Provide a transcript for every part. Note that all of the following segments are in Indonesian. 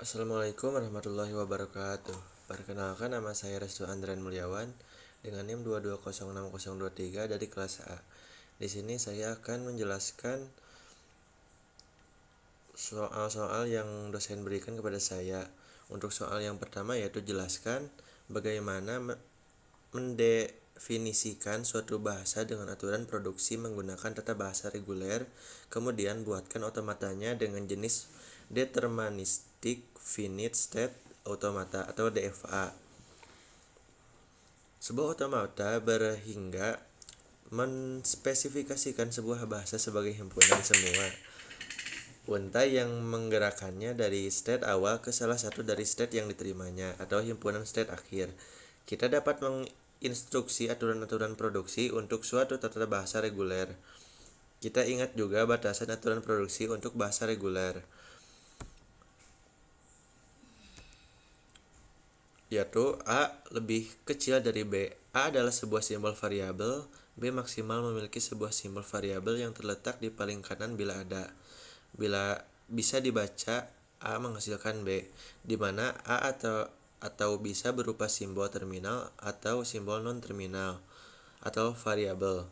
Assalamualaikum warahmatullahi wabarakatuh. Perkenalkan, nama saya Restu Andrian Mulyawan dengan NIM 2206023 dari kelas A. Di sini saya akan menjelaskan soal-soal yang dosen berikan kepada saya. Untuk soal yang pertama yaitu jelaskan bagaimana mendefinisikan suatu bahasa dengan aturan produksi menggunakan tata bahasa reguler, kemudian buatkan otomatanya dengan jenis Deterministic Finite State Automata atau DFA. Sebuah otomata berhingga menspesifikasikan sebuah bahasa sebagai himpunan semua untai yang menggerakkannya dari state awal ke salah satu dari state yang diterimanya atau himpunan state akhir. Kita dapat menginstruksi aturan-aturan produksi untuk suatu tata bahasa reguler. Kita ingat juga batasan aturan produksi untuk bahasa reguler, yaitu A lebih kecil dari B. A adalah sebuah simbol variabel, B maksimal memiliki sebuah simbol variabel yang terletak di paling kanan bila ada. Bila bisa dibaca, A menghasilkan B, di mana A atau bisa berupa simbol terminal atau simbol non-terminal atau variabel.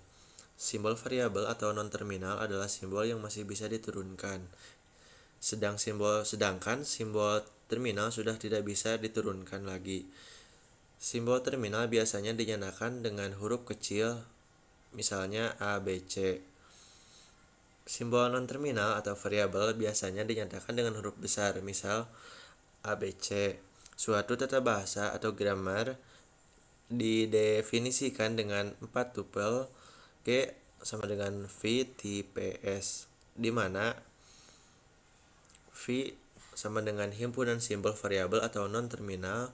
Simbol variabel atau non-terminal adalah simbol yang masih bisa diturunkan. Sedangkan simbol terminal sudah tidak bisa diturunkan lagi. Simbol terminal biasanya dinyatakan dengan huruf kecil, misalnya A, B, C. Simbol non-terminal atau variabel biasanya dinyatakan dengan huruf besar, misal A, B, C. Suatu tata bahasa atau grammar didefinisikan dengan 4 tupel G sama dengan V T P S, di mana V sama dengan himpunan simbol variabel atau non-terminal,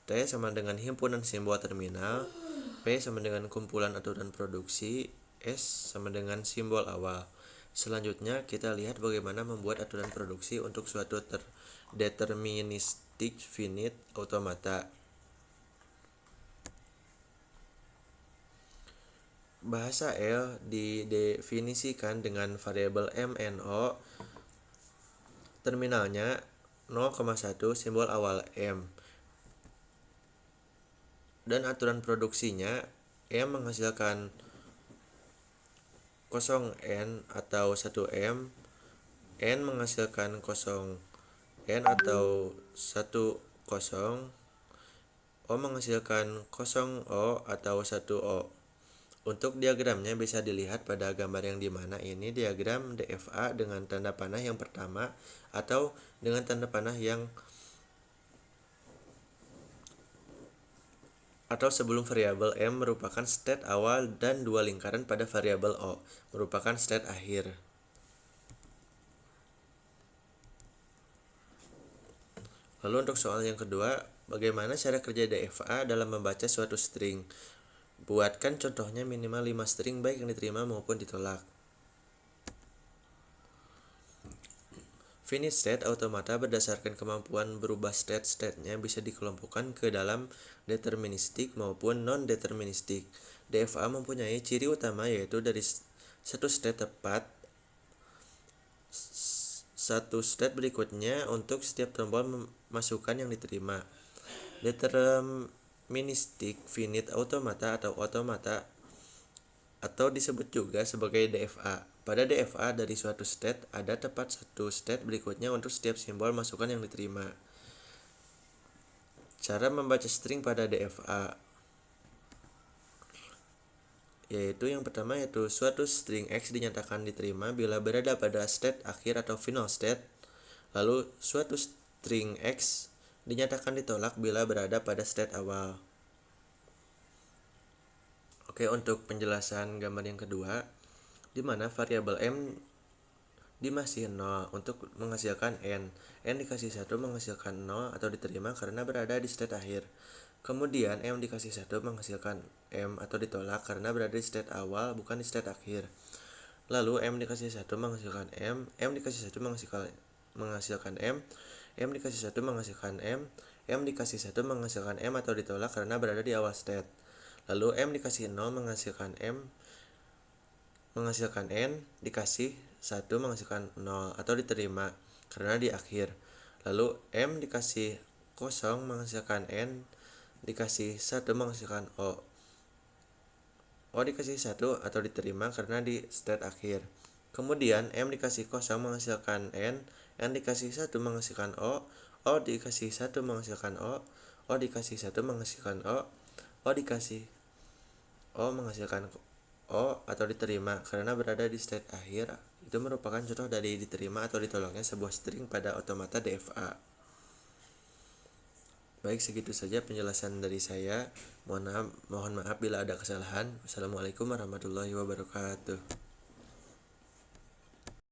T sama dengan himpunan simbol terminal, P sama dengan kumpulan aturan produksi, S sama dengan simbol awal. Selanjutnya kita lihat bagaimana membuat aturan produksi untuk suatu deterministic finite automata. Bahasa L didefinisikan dengan variabel MNO, terminalnya 0,1 simbol awal M, dan aturan produksinya M menghasilkan 0n atau 1m, n menghasilkan 0n atau 10, O menghasilkan 0o atau 1o. Untuk diagramnya bisa dilihat pada gambar yang dimana ini diagram DFA dengan tanda panah yang pertama atau dengan tanda panah yang atau sebelum variabel M merupakan state awal dan dua lingkaran pada variabel O merupakan state akhir. Lalu untuk soal yang kedua, bagaimana cara kerja DFA dalam membaca suatu string? Buatkan contohnya minimal 5 string baik yang diterima maupun ditolak. Finite state automata berdasarkan kemampuan berubah state-nya bisa dikelompokkan ke dalam deterministik maupun non-deterministik. DFA mempunyai ciri utama yaitu dari satu state tepat satu state berikutnya untuk setiap tombol masukan yang diterima. Deterministik finite automata atau disebut juga sebagai DFA. Pada DFA dari suatu state ada tepat satu state berikutnya untuk setiap simbol masukan yang diterima. Cara membaca string pada DFA yaitu yang pertama yaitu suatu string X dinyatakan diterima bila berada pada state akhir atau final state. Lalu suatu string X dinyatakan ditolak bila berada pada state awal. Oke, untuk penjelasan gambar yang kedua, di mana variabel M dimasih 0 untuk menghasilkan N. N dikasih 1 menghasilkan 0 atau diterima karena berada di state akhir. Kemudian M dikasih 1 menghasilkan M atau ditolak karena berada di state awal bukan di state akhir. Lalu M dikasih 1 menghasilkan M, M dikasih 1 menghasilkan M, M dikasih 1 menghasilkan M, M dikasih 1 menghasilkan M atau ditolak karena berada di awal state. Lalu M dikasih 0 menghasilkan N dikasih 1 menghasilkan 0 atau diterima karena di akhir. Lalu M dikasih kosong menghasilkan N, dikasih 1 menghasilkan O. O dikasih 1 atau diterima karena di state akhir. Kemudian M dikasih kosong menghasilkan N dikasih 1 menghasilkan O dikasih 1 menghasilkan O dikasih 1 menghasilkan O dikasih O menghasilkan O atau diterima karena berada di state akhir. Itu merupakan contoh dari diterima atau ditolaknya sebuah string pada otomata DFA. Baik, segitu saja penjelasan dari saya. Mohon maaf bila ada kesalahan. Wassalamualaikum warahmatullahi wabarakatuh.